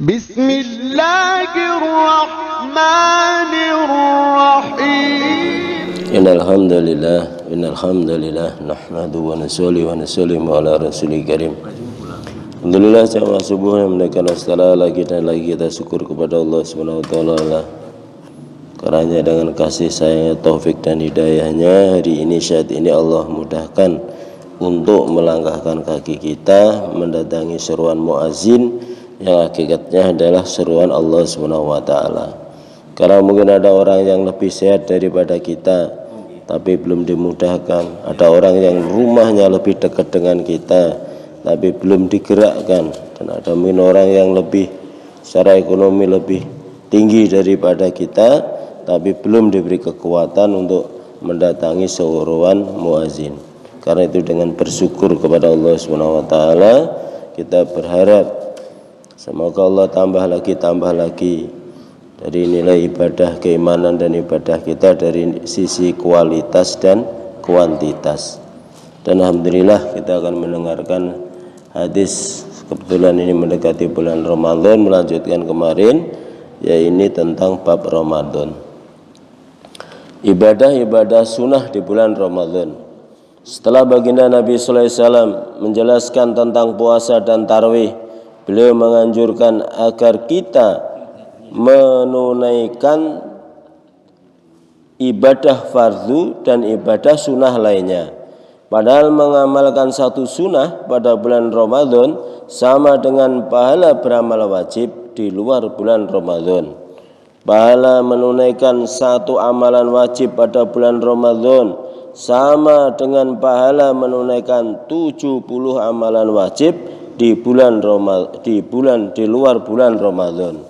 Bismillahirrahmanirrahim. Innal hamdalillah nahmaduhu wa nusallimu ala rasulil karim. Alhamdulillah jamaah subuh yang menaikan setelah lagi dan lagi kita syukur kepada Allah Subhanahu wa taala. Karena dengan kasih sayangnya, taufik dan hidayahnya, hari ini saat ini Allah mudahkan untuk melangkahkan kaki kita mendatangi seruan muazin yang hakikatnya adalah seruan Allah Subhanahu wa taala. Karena mungkin ada orang yang lebih sehat daripada kita tapi belum dimudahkan, ada orang yang rumahnya lebih dekat dengan kita tapi belum digerakkan, dan ada mungkin orang yang lebih secara ekonomi lebih tinggi daripada kita tapi belum diberi kekuatan untuk mendatangi seruan muazin. Karena itu dengan bersyukur kepada Allah Subhanahu wa taala kita berharap semoga Allah tambah lagi dari nilai ibadah keimanan dan ibadah kita dari sisi kualitas dan kuantitas. Dan alhamdulillah kita akan mendengarkan hadis, kebetulan ini mendekati bulan Ramadan, melanjutkan kemarin yaitu tentang bab Ramadan. Ibadah-ibadah sunnah di bulan Ramadan. Setelah baginda Nabi sallallahu alaihi wasallam menjelaskan tentang puasa dan tarawih, beliau menganjurkan agar kita menunaikan ibadah fardu dan ibadah sunnah lainnya. Padahal mengamalkan satu sunnah pada bulan Ramadan sama dengan pahala beramal wajib di luar bulan Ramadan. Pahala menunaikan satu amalan wajib pada bulan Ramadan sama dengan pahala menunaikan 70 amalan wajib di luar bulan Ramadan.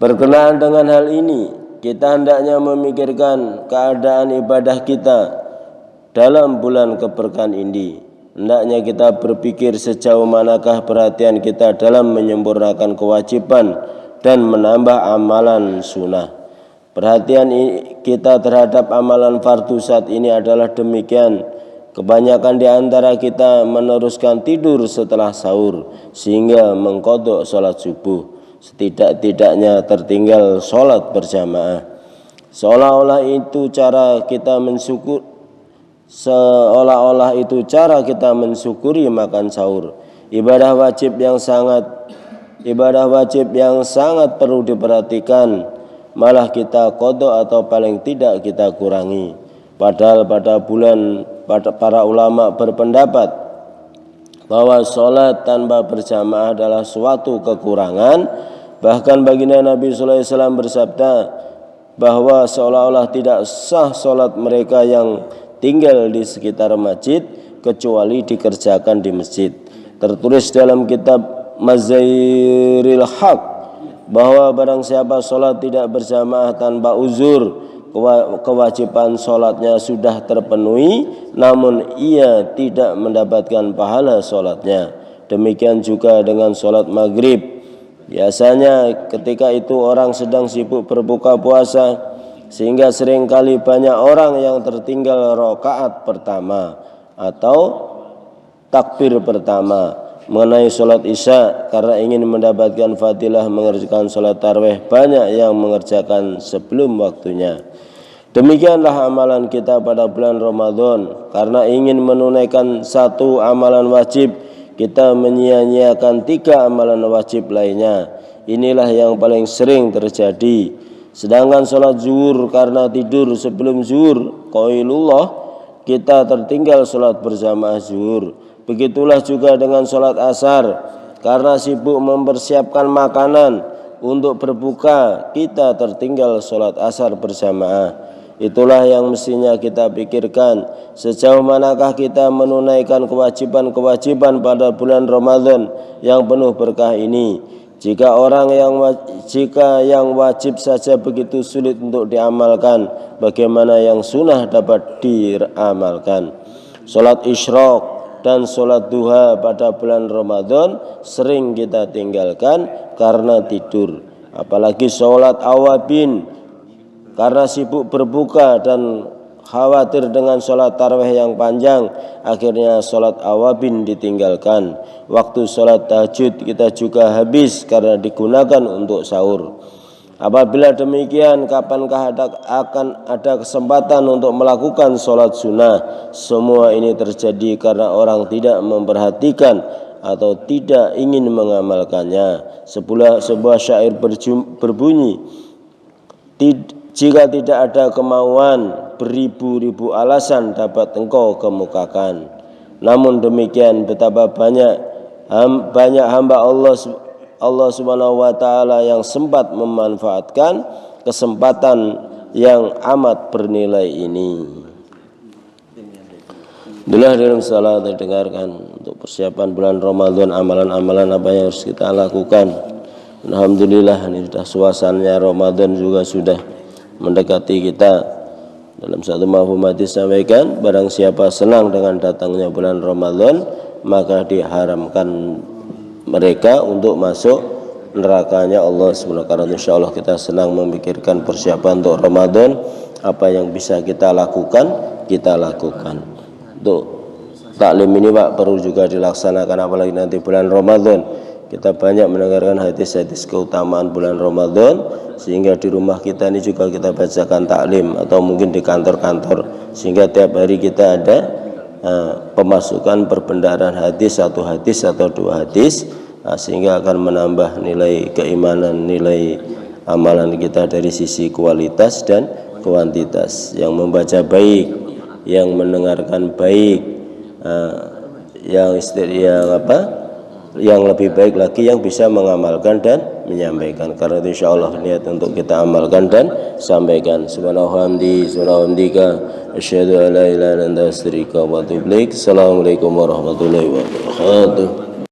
Berkenaan dengan hal ini, kita hendaknya memikirkan keadaan ibadah kita dalam bulan keberkahan ini. Hendaknya kita berpikir sejauh manakah perhatian kita dalam menyempurnakan kewajiban dan menambah amalan sunnah. Perhatian kita terhadap amalan fardu saat ini adalah demikian. Kebanyakan di antara kita meneruskan tidur setelah sahur sehingga mengqadha salat subuh. Setidak-tidaknya tertinggal salat berjamaah. Seolah-olah itu cara kita mensyukuri makan sahur. Ibadah wajib yang sangat perlu diperhatikan, malah kita qadha atau paling tidak kita kurangi. Padahal para ulama berpendapat bahwa sholat tanpa berjamaah adalah suatu kekurangan. Bahkan baginda Nabi sallallahu alaihi wasallam bersabda bahwa seolah-olah tidak sah sholat mereka yang tinggal di sekitar masjid kecuali dikerjakan di masjid. Tertulis dalam kitab Mazairil Haq bahwa barang siapa sholat tidak berjamaah tanpa uzur, kewajiban sholatnya sudah terpenuhi namun ia tidak mendapatkan pahala sholatnya. Demikian juga dengan sholat maghrib. Biasanya ketika itu orang sedang sibuk berbuka puasa sehingga seringkali banyak orang yang tertinggal rakaat pertama atau takbir pertama mengenai sholat isya karena ingin mendapatkan fadilah mengerjakan sholat tarawih. Banyak yang mengerjakan sebelum waktunya. Demikianlah amalan kita pada bulan Ramadan. Karena ingin menunaikan satu amalan wajib, kita menyia-nyiakan 3 amalan wajib lainnya. Inilah yang paling sering terjadi. Sedangkan sholat zuhur karena tidur sebelum zuhur qailullah, kita tertinggal sholat berjamaah zuhur. Begitulah juga dengan sholat asar. Karena sibuk mempersiapkan makanan untuk berbuka, kita tertinggal sholat asar berjamaah. Itulah yang mestinya kita pikirkan. Sejauh manakah kita menunaikan kewajiban-kewajiban pada bulan Ramadan yang penuh berkah ini. Jika yang wajib saja begitu sulit untuk diamalkan, bagaimana yang sunnah dapat diamalkan? Sholat isyraq dan sholat duha pada bulan Ramadan sering kita tinggalkan karena tidur. Apalagi sholat awabin karena sibuk berbuka dan khawatir dengan sholat tarawih yang panjang, akhirnya sholat awabin ditinggalkan. Waktu sholat tahajud kita juga habis karena digunakan untuk sahur. Apabila demikian, kapankah akan ada kesempatan untuk melakukan sholat sunnah? Semua ini terjadi karena orang tidak memperhatikan atau tidak ingin mengamalkannya. Sebuah syair berbunyi, jika tidak ada kemauan, beribu-ribu alasan dapat engkau kemukakan. Namun demikian, betapa banyak hamba Allah Subhanahu wa taala yang sempat memanfaatkan kesempatan yang amat bernilai ini. Itulah dalam salat didengarkan untuk persiapan bulan Ramadan, amalan-amalan apa yang harus kita lakukan. Alhamdulillah, ini sudah suasananya Ramadan juga sudah mendekati kita. Dalam satu mafhum hadis sampaikan, barang siapa senang dengan datangnya bulan Ramadan, maka diharamkan mereka untuk masuk nerakanya Allah SWT. Karena insya Allah kita senang memikirkan persiapan untuk Ramadan, apa yang bisa kita lakukan, kita lakukan. Untuk taklim ini Pak perlu juga dilaksanakan, apalagi nanti bulan Ramadan. Kita banyak mendengarkan hadis-hadis keutamaan bulan Ramadan, sehingga di rumah kita ini juga kita bacakan taklim, atau mungkin di kantor-kantor, sehingga tiap hari kita ada pemasukan perbendaharaan hadis, satu hadis atau dua hadis, sehingga akan menambah nilai keimanan, nilai amalan kita dari sisi kualitas dan kuantitas. Yang membaca baik, yang mendengarkan baik, yang lebih baik lagi yang bisa mengamalkan dan menyampaikan. Karena itu insya Allah niat untuk kita amalkan dan sampaikan. Subhanallah, asyhadu an la ilaha illa anta astaghfiruka wa atubu ilaik. Assalamualaikum warahmatullahi wabarakatuh.